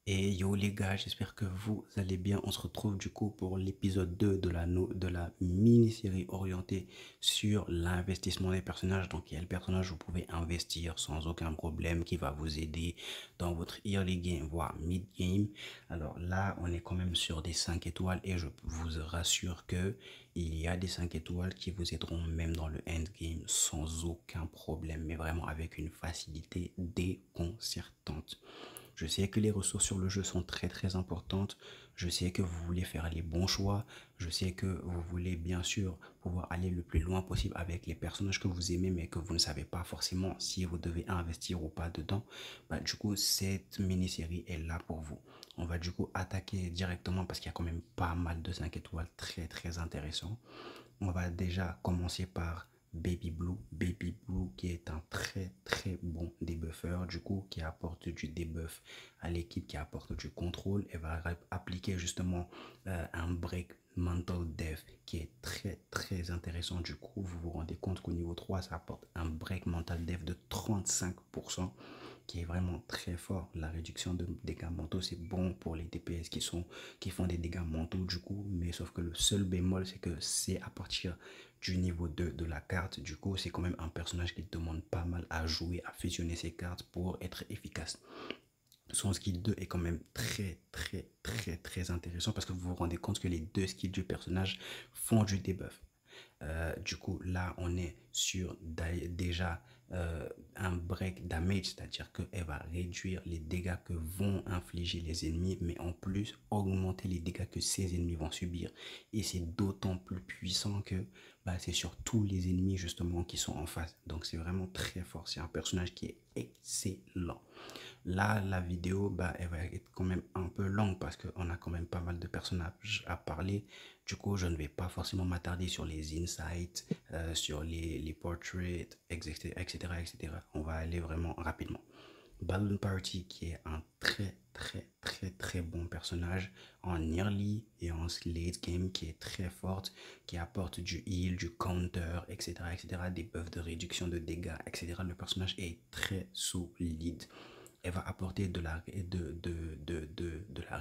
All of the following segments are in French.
Et yo les gars, j'espère que vous allez bien. On se retrouve du coup pour l'épisode 2 de la mini-série orientée sur l'investissement des personnages. Donc il y a le personnage où vous pouvez investir sans aucun problème qui va vous aider dans votre early game, voire mid game. Alors là, on est quand même sur des 5 étoiles et je vous rassure que il y a des 5 étoiles qui vous aideront même dans le endgame sans aucun problème, mais vraiment avec une facilité déconcertante. Je sais que les ressources sur le jeu sont très très importantes. Je sais que vous voulez faire les bons choix. Je sais que vous voulez bien sûr pouvoir aller le plus loin possible avec les personnages que vous aimez, mais que vous ne savez pas forcément si vous devez investir ou pas dedans. Bah, du coup, cette mini-série est là pour vous. On va du coup attaquer directement parce qu'il y a quand même pas mal de 5 étoiles très très intéressants. On va déjà commencer par Baby Blue. Baby Blue qui est un très très bon debuffer, du coup qui apporte du debuff à l'équipe, qui apporte du contrôle et va appliquer justement un break mental dev qui est très très intéressant. Du coup vous vous rendez compte qu'au niveau 3 ça apporte un break mental dev de 35% qui est vraiment très fort. La réduction de dégâts mentaux, c'est bon pour les DPS qui font des dégâts mentaux du coup, mais sauf que le seul bémol, c'est que c'est à partir du niveau 2 de la carte. Du coup, c'est quand même un personnage qui demande pas mal à jouer, à fusionner ses cartes pour être efficace. Son skill 2 est quand même très très très très intéressant parce que vous vous rendez compte que les deux skills du personnage font du debuff. Du coup, là, on est sur déjà un break damage, c'est-à-dire qu'elle va réduire les dégâts que vont infliger les ennemis, mais en plus augmenter les dégâts que ces ennemis vont subir. Et c'est d'autant plus puissant que bah, c'est sur tous les ennemis justement qui sont en face. Donc c'est vraiment très fort. C'est un personnage qui est excellent. Là, la vidéo, bah, elle va être quand même un peu longue parce qu'on a quand même pas mal de personnages à parler. Du coup, je ne vais pas forcément m'attarder sur les insights, sur les portraits, etc., etc., etc. On va aller vraiment rapidement. Balloon Party, qui est un très, très, très, très bon personnage en early et en late game, qui est très forte, qui apporte du heal, du counter, etc., etc., des buffs de réduction de dégâts, etc. Le personnage est très solide. Elle va apporter de la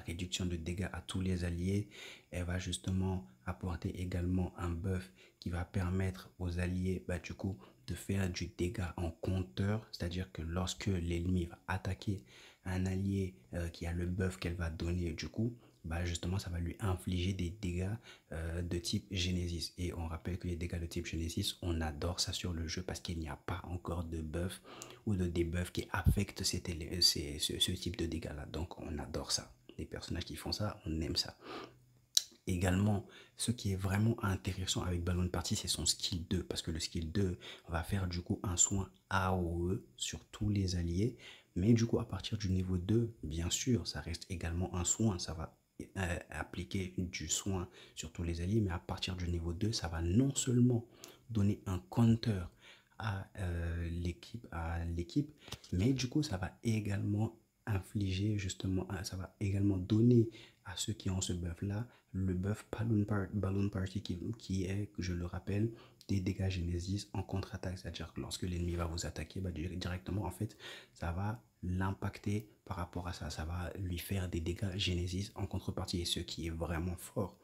réduction de dégâts à tous les alliés. Elle va justement apporter également un buff qui va permettre aux alliés bah, du coup, de faire du dégât en compteur. C'est-à-dire que lorsque l'ennemi va attaquer un allié qui a le buff qu'elle va donner du coup, bah justement, ça va lui infliger des dégâts de type Genesis. Et on rappelle que les dégâts de type Genesis, on adore ça sur le jeu parce qu'il n'y a pas encore de buff ou de debuff qui affectent ce type de dégâts-là. Donc, on adore ça. Les personnages qui font ça, on aime ça. Également, ce qui est vraiment intéressant avec Balloon Party, c'est son skill 2, parce que le skill 2 va faire du coup un soin AOE sur tous les alliés, mais du coup à partir du niveau 2, bien sûr, ça reste également un soin, ça va appliquer du soin sur tous les alliés, mais à partir du niveau 2, ça va non seulement donner un counter à l'équipe, mais du coup ça va également infliger justement, ça va également donner à ceux qui ont ce buff là le buff Balloon Party qui est, je le rappelle, des dégâts Genesis en contre-attaque. C'est-à-dire que lorsque l'ennemi va vous attaquer, bah, directement, en fait, ça va l'impacter par rapport à ça. Ça va lui faire des dégâts Genesis en contrepartie. Et ce qui est vraiment fort,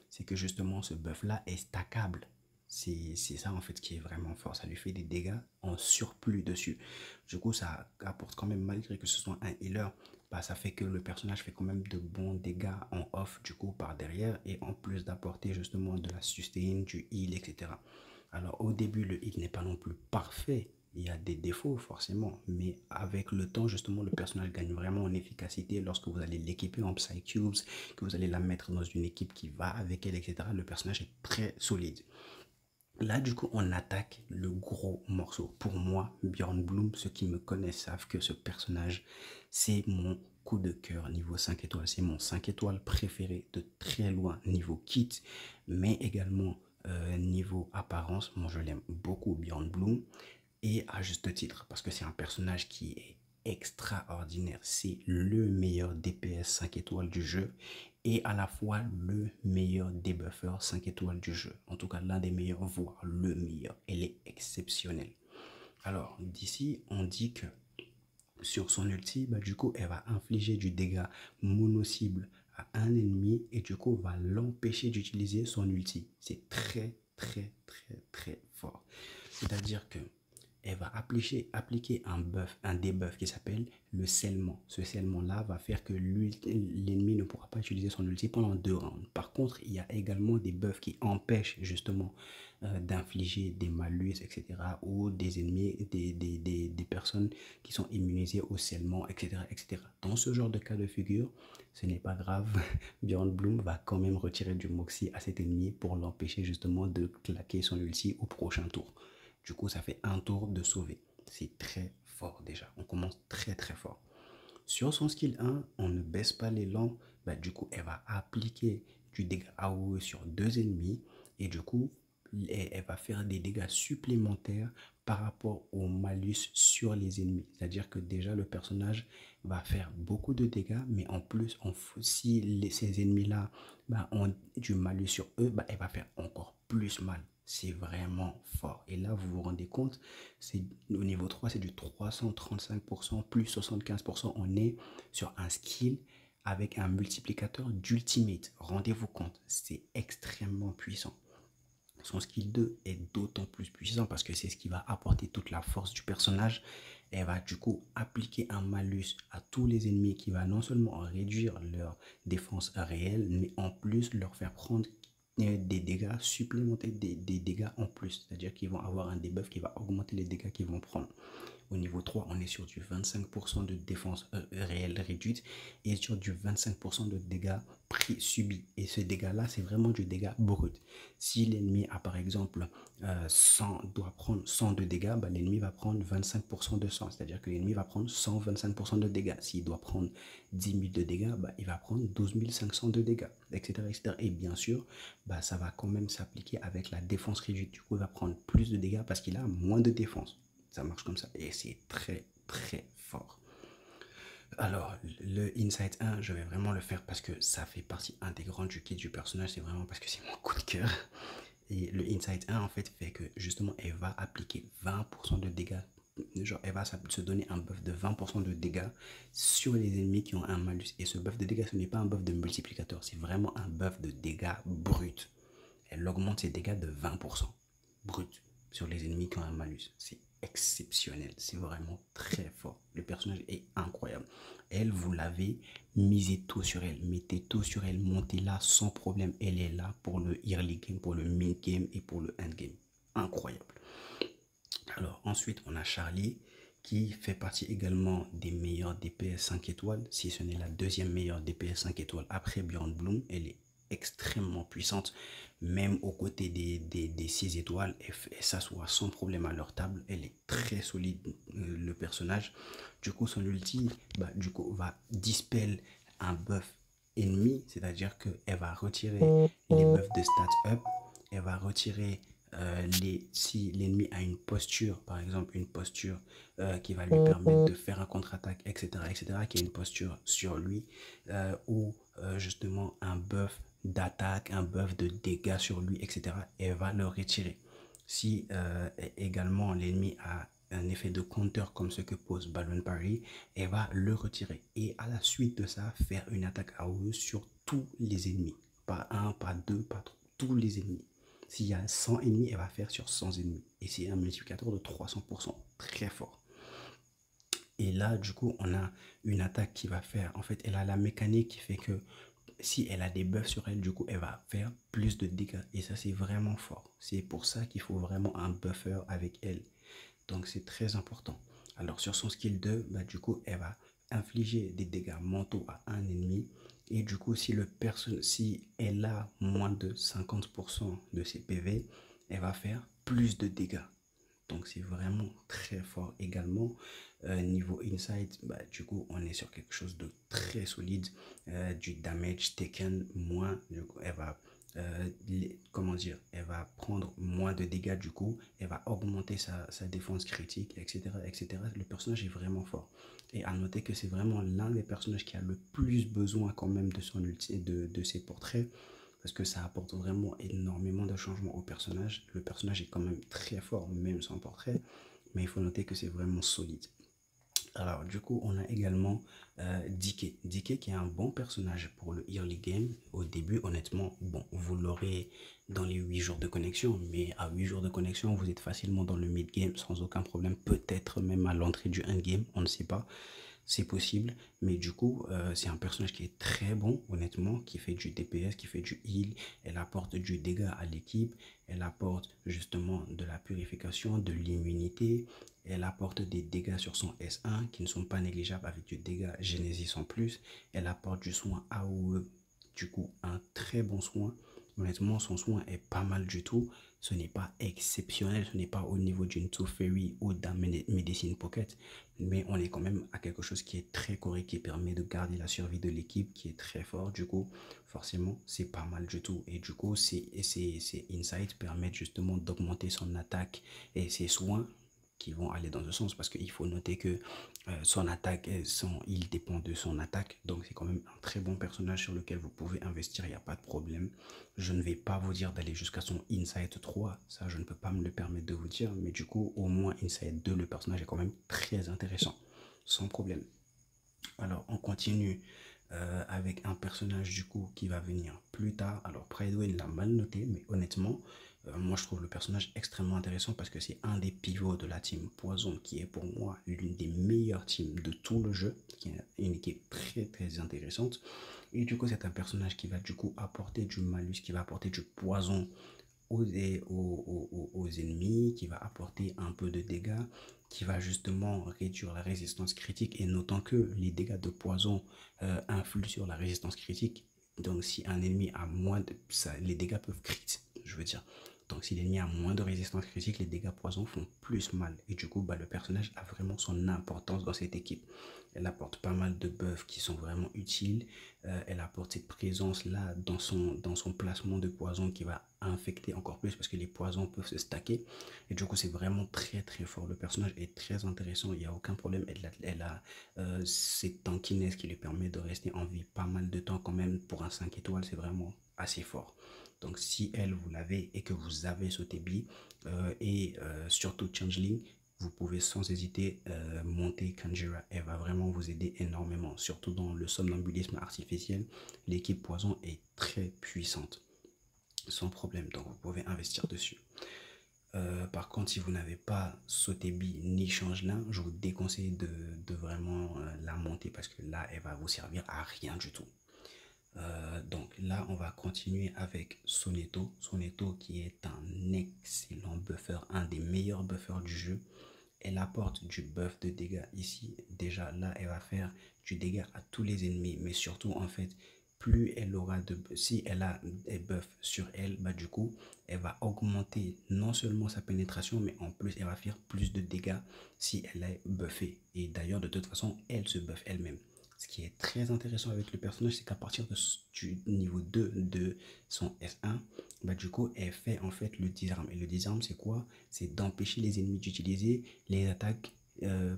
c'est que justement, ce buff-là est stackable. C'est ça en fait qui est vraiment fort. Ça lui fait des dégâts en surplus dessus. Du coup, ça apporte quand même, malgré que ce soit un healer, bah, ça fait que le personnage fait quand même de bons dégâts en off du coup par derrière. Et en plus d'apporter justement de la sustain, du heal, etc. Alors au début, le heal n'est pas non plus parfait. Il y a des défauts forcément, mais avec le temps, justement, le personnage gagne vraiment en efficacité lorsque vous allez l'équiper en Psycubes, que vous allez la mettre dans une équipe qui va avec elle, etc. Le personnage est très solide. Là, du coup, on attaque le gros morceau. Pour moi, Bjorn Bloom, ceux qui me connaissent savent que ce personnage, c'est mon coup de cœur niveau 5 étoiles. C'est mon 5 étoiles préféré de très loin niveau kit, mais également niveau apparence. Moi, je l'aime beaucoup, Bjorn Bloom, et à juste titre, parce que c'est un personnage qui est extraordinaire. C'est le meilleur DPS 5 étoiles du jeu et à la fois le meilleur debuffer 5 étoiles du jeu. En tout cas, l'un des meilleurs, voire le meilleur. Elle est exceptionnelle. Alors, d'ici, on dit que Sur son ulti, bah, du coup, elle va infliger du dégât mono-cible à un ennemi et du coup, va l'empêcher d'utiliser son ulti. C'est très, très, très, très fort. C'est-à-dire que elle va appliquer un debuff qui s'appelle le scellement. Ce scellement-là va faire que l'ennemi ne pourra pas utiliser son ulti pendant 2 rounds. Par contre, il y a également des buffs qui empêchent justement d'infliger des malus, etc. ou des ennemis, des personnes qui sont immunisées au scellement, etc., etc. Dans ce genre de cas de figure, ce n'est pas grave. Bjorn Bloom va quand même retirer du Moxie à cet ennemi pour l'empêcher justement de claquer son ulti au prochain tour. Du coup, ça fait un tour de sauver. C'est très fort déjà. On commence très très fort. Sur son skill 1, on ne baisse pas l'élan. Bah, du coup, elle va appliquer du dégât AOE sur 2 ennemis. Et du coup, elle va faire des dégâts supplémentaires par rapport au malus sur les ennemis. C'est-à-dire que déjà, le personnage va faire beaucoup de dégâts. Mais en plus, si ces ennemis-là ont du malus sur eux, bah, elle va faire encore plus mal. C'est vraiment fort. Et là, vous vous rendez compte, c'est au niveau 3, c'est du 335% plus 75%. On est sur un skill avec un multiplicateur d'ultimate. Rendez-vous compte, c'est extrêmement puissant. Son skill 2 est d'autant plus puissant parce que c'est ce qui va apporter toute la force du personnage. Elle va du coup appliquer un malus à tous les ennemis qui va non seulement réduire leur défense réelle, mais en plus leur faire prendre des dégâts supplémentaires, des dégâts en plus. C'est-à-dire qu'ils vont avoir un debuff qui va augmenter les dégâts qu'ils vont prendre. Au niveau 3, on est sur du 25% de défense réelle réduite et sur du 25% de dégâts subis. Et ce dégât-là, c'est vraiment du dégât brut. Si l'ennemi a par exemple 100, doit prendre 100 de dégâts, bah, l'ennemi va prendre 25% de 100. C'est-à-dire que l'ennemi va prendre 125% de dégâts. S'il doit prendre 10 000 de dégâts, bah, il va prendre 12 500 de dégâts, etc., etc. Et bien sûr, bah, ça va quand même s'appliquer avec la défense réduite. Du coup, il va prendre plus de dégâts parce qu'il a moins de défense. Ça marche comme ça et c'est très très fort. Alors, le Insight 1, je vais vraiment le faire parce que ça fait partie intégrante du kit du personnage. C'est vraiment parce que c'est mon coup de cœur. Et le Insight 1, en fait, fait que justement, elle va appliquer 20% de dégâts. Genre, elle va se donner un buff de 20% de dégâts sur les ennemis qui ont un malus. Et ce buff de dégâts, ce n'est pas un buff de multiplicateur. C'est vraiment un buff de dégâts brut. Elle augmente ses dégâts de 20% brut sur les ennemis qui ont un malus. C'est exceptionnel. C'est vraiment très fort. Le personnage est incroyable. Elle, vous l'avez, misez tout sur elle. Mettez tout sur elle. Montez-la sans problème. Elle est là pour le early game, pour le mid game et pour le end game. Incroyable. Alors ensuite, on a Charlie qui fait partie également des meilleurs DPS 5 étoiles, si ce n'est la deuxième meilleure DPS 5 étoiles après Bjorn Bloom. Elle est extrêmement puissante, même aux côtés des 6 étoiles, et s'assoit sans problème à leur table. Elle est très solide, le personnage. Du coup, son ulti du coup, va dispel un buff ennemi, c'est-à-dire qu'elle va retirer les buffs de stats up, elle va retirer si l'ennemi a une posture, par exemple une posture qui va lui permettre de faire un contre-attaque, etc., etc., qui a une posture sur lui, ou justement un buff d'attaque, un buff de dégâts sur lui, etc., elle va le retirer. Si également l'ennemi a un effet de counter comme ce que pose Balloon Parry, elle va le retirer. Et à la suite de ça, faire une attaque AOE sur tous les ennemis. Pas un, pas deux, pas trois, tous les ennemis. S'il y a 100 ennemis, elle va faire sur 100 ennemis. Et c'est un multiplicateur de 300%. Très fort. Et là, du coup, on a une attaque qui va faire... En fait, elle a la mécanique qui fait que si elle a des buffs sur elle, du coup, elle va faire plus de dégâts. Et ça, c'est vraiment fort. C'est pour ça qu'il faut vraiment un buffer avec elle. Donc, c'est très important. Alors, sur son skill 2, du coup, elle va infliger des dégâts mentaux à un ennemi. Et du coup, si elle a moins de 50% de ses PV, elle va faire plus de dégâts. Donc, c'est vraiment très fort également. Niveau insight, du coup, on est sur quelque chose de très solide. Du damage taken moins. Du coup, elle va comment dire, elle va prendre moins de dégâts, du coup elle va augmenter sa défense critique, etc., etc. Le personnage est vraiment fort et à noter que c'est vraiment l'un des personnages qui a le plus besoin quand même de son ulti, de ses portraits, parce que ça apporte vraiment énormément de changements au personnage. Le personnage est quand même très fort même sans portrait, mais il faut noter que c'est vraiment solide. Alors, du coup, on a également DK. DK qui est un bon personnage pour le early game. Au début, honnêtement, bon, vous l'aurez dans les 8 jours de connexion, mais à 8 jours de connexion, vous êtes facilement dans le mid game sans aucun problème. Peut-être même à l'entrée du end game, on ne sait pas. C'est possible, mais du coup, c'est un personnage qui est très bon, honnêtement, qui fait du DPS, qui fait du heal. Elle apporte du dégât à l'équipe, elle apporte justement de la purification, de l'immunité, elle apporte des dégâts sur son S1 qui ne sont pas négligeables avec du dégât Genesis en plus. Elle apporte du soin AOE, du coup, un très bon soin. Honnêtement, son soin est pas mal du tout. Ce n'est pas exceptionnel, ce n'est pas au niveau d'une Tooth Fairy ou d'un Medicine Pocket, mais on est quand même à quelque chose qui est très correct, qui permet de garder la survie de l'équipe, qui est très fort. Du coup, forcément, c'est pas mal du tout. Et du coup, ces insights permettent justement d'augmenter son attaque et ses soins qui vont aller dans ce sens parce qu'il faut noter que son attaque, il dépend de son attaque. Donc, c'est quand même un très bon personnage sur lequel vous pouvez investir, il n'y a pas de problème. Je ne vais pas vous dire d'aller jusqu'à son Insight 3, ça je ne peux pas me le permettre de vous dire, mais du coup, au moins Insight 2, le personnage est quand même très intéressant, sans problème. Alors, on continue avec un personnage du coup qui va venir plus tard. Alors, Prideway l'a mal noté, mais honnêtement, moi je trouve le personnage extrêmement intéressant parce que c'est un des pivots de la team Poison qui est pour moi l'une des meilleures teams de tout le jeu, qui est une équipe très très intéressante. Et du coup, c'est un personnage qui va du coup apporter du malus, qui va apporter du poison aux ennemis, qui va apporter un peu de dégâts, qui va justement réduire la résistance critique. Et notant que les dégâts de poison influent sur la résistance critique. Donc si un ennemi a moins de... Ça, les dégâts peuvent crit, je veux dire. Donc si l'ennemi a moins de résistance critique, les dégâts poison font plus mal. Et du coup, bah, le personnage a vraiment son importance dans cette équipe. Elle apporte pas mal de buffs qui sont vraiment utiles. Elle apporte cette présence-là dans son placement de poison qui va infecter encore plus parce que les poisons peuvent se stacker. Et du coup, c'est vraiment très très fort. Le personnage est très intéressant, il n'y a aucun problème. Elle a cette tankiness qui lui permet de rester en vie pas mal de temps quand même. Pour un 5 étoiles, c'est vraiment assez fort. Donc si elle, vous l'avez et que vous avez sauté bi surtout Changeling, vous pouvez sans hésiter monter Kanjira. Elle va vraiment vous aider énormément, surtout dans le somnambulisme artificiel. L'équipe poison est très puissante, sans problème, donc vous pouvez investir dessus. Par contre, si vous n'avez pas sauté bi ni changelin, je vous déconseille de vraiment la monter parce que là, elle va vous servir à rien du tout. Donc là, on va continuer avec Soneto. Soneto qui est un excellent buffer, un des meilleurs buffers du jeu. Elle apporte du buff de dégâts ici. Déjà là, elle va faire du dégât à tous les ennemis. Mais surtout, en fait, plus elle aura de... Si elle a des buffs sur elle, bah du coup, elle va augmenter non seulement sa pénétration, mais en plus, elle va faire plus de dégâts si elle est buffée. Et d'ailleurs, de toute façon, elle se buffe elle-même. Ce qui est très intéressant avec le personnage, c'est qu'à partir du niveau 2 de son S1, bah du coup, elle fait en fait le disarm. Et le disarm, c'est quoi? C'est d'empêcher les ennemis d'utiliser les attaques,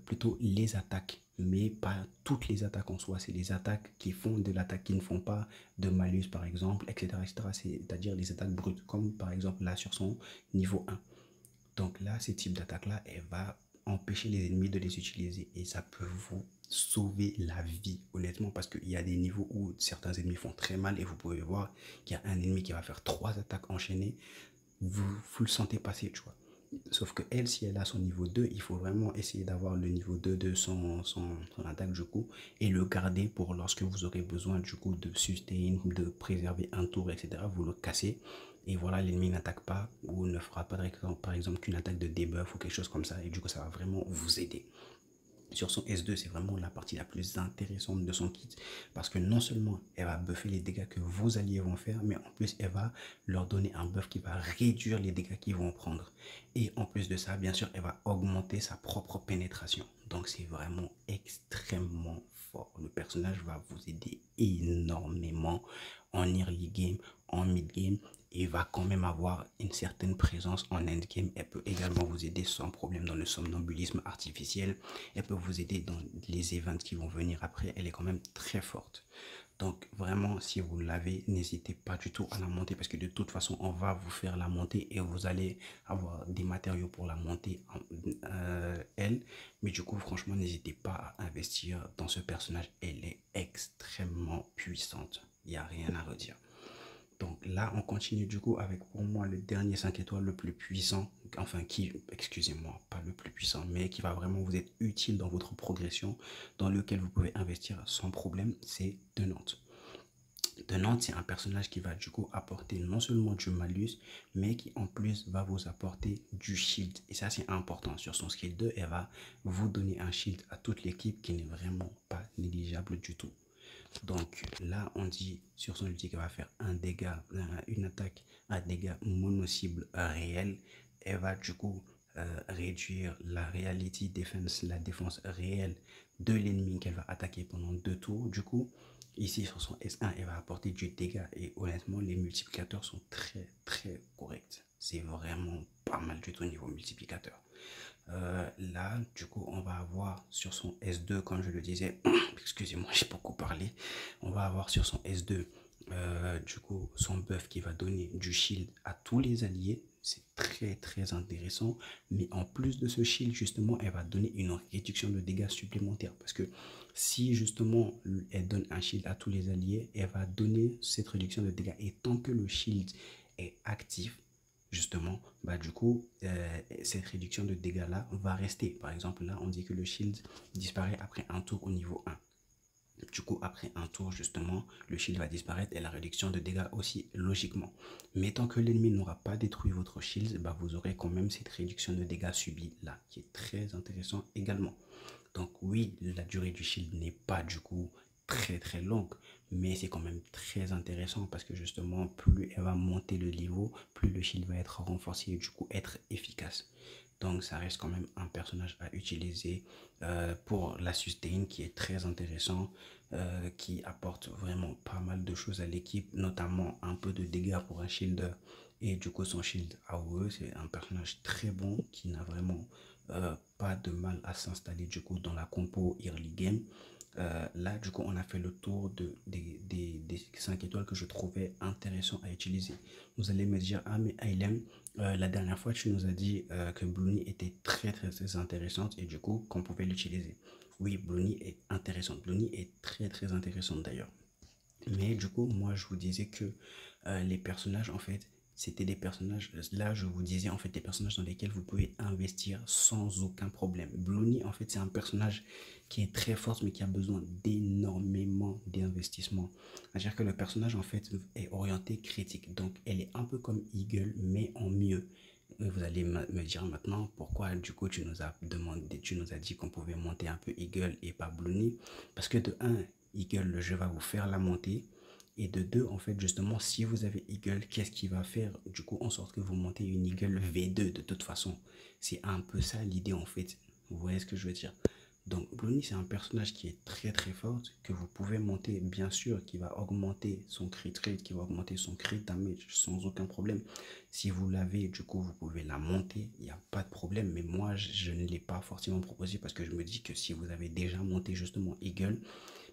plutôt les attaques, mais pas toutes les attaques en soi. C'est les attaques qui font de l'attaque, qui ne font pas de malus, par exemple, etc. etc. C'est-à-dire les attaques brutes, comme par exemple là sur son niveau 1. Donc là, ce type d'attaque-là, elle va empêcher les ennemis de les utiliser. Et ça peut vous sauver la vie, honnêtement, parce qu'il y a des niveaux où certains ennemis font très mal et vous pouvez voir qu'il y a un ennemi qui va faire 3 attaques enchaînées. Vous le sentez passer, tu vois. Sauf que elle, si elle a son niveau 2, il faut vraiment essayer d'avoir le niveau 2 de son attaque du coup et le garder pour lorsque vous aurez besoin du coup de sustain, de préserver un tour, etc. Vous le cassez et voilà, l'ennemi n'attaque pas ou ne fera pas par exemple qu'une attaque de debuff ou quelque chose comme ça et du coup ça va vraiment vous aider. Sur son S2, c'est vraiment la partie la plus intéressante de son kit parce que non seulement elle va buffer les dégâts que vos alliés vont faire, mais en plus elle va leur donner un buff qui va réduire les dégâts qu'ils vont prendre. Et en plus de ça, bien sûr, elle va augmenter sa propre pénétration. Donc c'est vraiment extrêmement fort. Le personnage va vous aider énormément en early game, en mid game et va quand même avoir une certaine présence en endgame. Elle peut également vous aider sans problème dans le somnambulisme artificiel. Elle peut vous aider dans les events qui vont venir après. Elle est quand même très forte. Donc vraiment, si vous l'avez, n'hésitez pas du tout à la monter parce que de toute façon, on va vous faire la montée et vous allez avoir des matériaux pour la monter elle. Mais du coup, franchement, n'hésitez pas à investir dans ce personnage. Elle est extrêmement puissante. Il n'y a rien à redire. Donc là, on continue du coup avec pour moi le dernier 5 étoiles le plus puissant, enfin qui, excusez-moi, pas le plus puissant, mais qui va vraiment vous être utile dans votre progression, dans lequel vous pouvez investir sans problème, c'est De Nantes. De Nantes, c'est un personnage qui va du coup apporter non seulement du malus, mais qui en plus va vous apporter du shield. Et ça, c'est important. Sur son skill 2, elle va vous donner un shield à toute l'équipe qui n'est vraiment pas négligeable du tout. Donc là, on dit sur son ulti qu'elle va faire un dégât, une attaque à dégâts mono-cible réel. Elle va du coup réduire la reality defense, la défense réelle de l'ennemi qu'elle va attaquer pendant 2 tours. Du coup, ici sur son S1, elle va apporter du dégât et honnêtement, les multiplicateurs sont très très corrects. C'est vraiment pas mal du tout au niveau multiplicateur. Là, du coup, on va avoir sur son S2, comme je le disais, excusez-moi, j'ai beaucoup parlé. On va avoir sur son S2, du coup, son buff qui va donner du shield à tous les alliés. C'est très très intéressant. Mais en plus de ce shield, justement, elle va donner une réduction de dégâts supplémentaire. Parce que si justement elle donne un shield à tous les alliés, elle va donner cette réduction de dégâts. Et tant que le shield est actif, justement, bah du coup, cette réduction de dégâts là va rester. Par exemple, là, on dit que le shield disparaît après un tour au niveau 1. Du coup, après un tour, justement, le shield va disparaître et la réduction de dégâts aussi, logiquement. Mais tant que l'ennemi n'aura pas détruit votre shield, bah, vous aurez quand même cette réduction de dégâts subie là, qui est très intéressant également. Donc oui, la durée du shield n'est pas du coup très très longue, mais c'est quand même très intéressant parce que justement, plus elle va monter le niveau, plus le shield va être renforcé et du coup être efficace. Donc ça reste quand même un personnage à utiliser pour la sustain qui est très intéressant, qui apporte vraiment pas mal de choses à l'équipe, notamment un peu de dégâts pour un shielder. Et du coup son shield AOE, c'est un personnage très bon qui n'a vraiment pas de mal à s'installer du coup dans la compo early game. Là, du coup, on a fait le tour des 5 étoiles que je trouvais intéressant à utiliser. Vous allez me dire, ah mais Ailem, la dernière fois, tu nous as dit que Bloonie était très, très, très intéressante et du coup, qu'on pouvait l'utiliser. Oui, Bloonie est intéressante. Bloonie est très, très intéressante d'ailleurs. Mais du coup, moi, je vous disais que les personnages, en fait, c'était des personnages, là, je vous disais, en fait, des personnages dans lesquels vous pouvez investir sans aucun problème. Bloonie, en fait, c'est un personnage qui est très fort, mais qui a besoin d'énormément d'investissement. C'est-à-dire que le personnage, en fait, est orienté critique. Donc, elle est un peu comme Eagle, mais en mieux. Et vous allez me dire maintenant pourquoi, du coup, tu nous as demandé, tu nous as dit qu'on pouvait monter un peu Eagle et pas Bloonie. Parce que de un, Eagle, le jeu va vous faire la montée. Et de deux, en fait, justement, si vous avez Eagle, qu'est-ce qu'il va faire du coup en sorte que vous montez une Eagle V2 de toute façon? C'est un peu ça l'idée en fait. Vous voyez ce que je veux dire? Donc, Bloonie, c'est un personnage qui est très très fort, que vous pouvez monter, bien sûr, qui va augmenter son crit rate, qui va augmenter son crit damage sans aucun problème. Si vous l'avez, du coup, vous pouvez la monter, il n'y a pas de problème. Mais moi, je ne l'ai pas forcément proposé parce que je me dis que si vous avez déjà monté justement Eagle,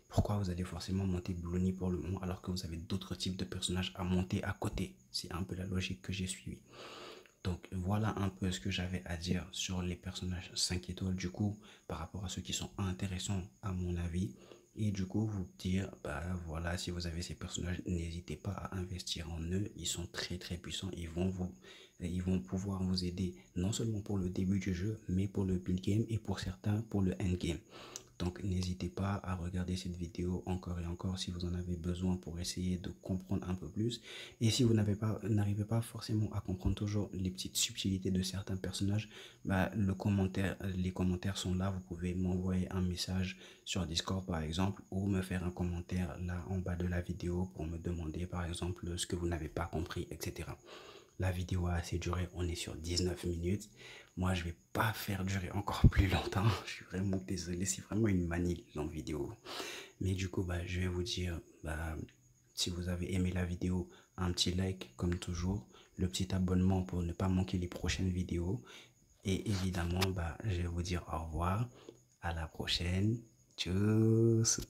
pourquoi vous allez forcément monter Bloonie pour le moment alors que vous avez d'autres types de personnages à monter à côté? C'est un peu la logique que j'ai suivie. Donc voilà un peu ce que j'avais à dire sur les personnages 5 étoiles du coup par rapport à ceux qui sont intéressants à mon avis. Et du coup vous dire, bah voilà, si vous avez ces personnages, n'hésitez pas à investir en eux. Ils sont très très puissants. Ils vont pouvoir vous aider non seulement pour le début du jeu, mais pour le build game et pour certains pour le end game. Donc n'hésitez pas à regarder cette vidéo encore et encore si vous en avez besoin pour essayer de comprendre un peu plus. Et si vous n'arrivez pas forcément à comprendre toujours les petites subtilités de certains personnages, bah, les commentaires sont là. Vous pouvez m'envoyer un message sur Discord par exemple ou me faire un commentaire là en bas de la vidéo pour me demander par exemple ce que vous n'avez pas compris, etc. La vidéo a assez duré, on est sur 19 minutes. Moi, je vais pas faire durer encore plus longtemps. Je suis vraiment désolé, c'est vraiment une manie longue vidéo. Mais du coup, bah, je vais vous dire, bah, si vous avez aimé la vidéo, un petit like comme toujours, le petit abonnement pour ne pas manquer les prochaines vidéos. Et évidemment, bah, je vais vous dire au revoir, à la prochaine. Tchuss.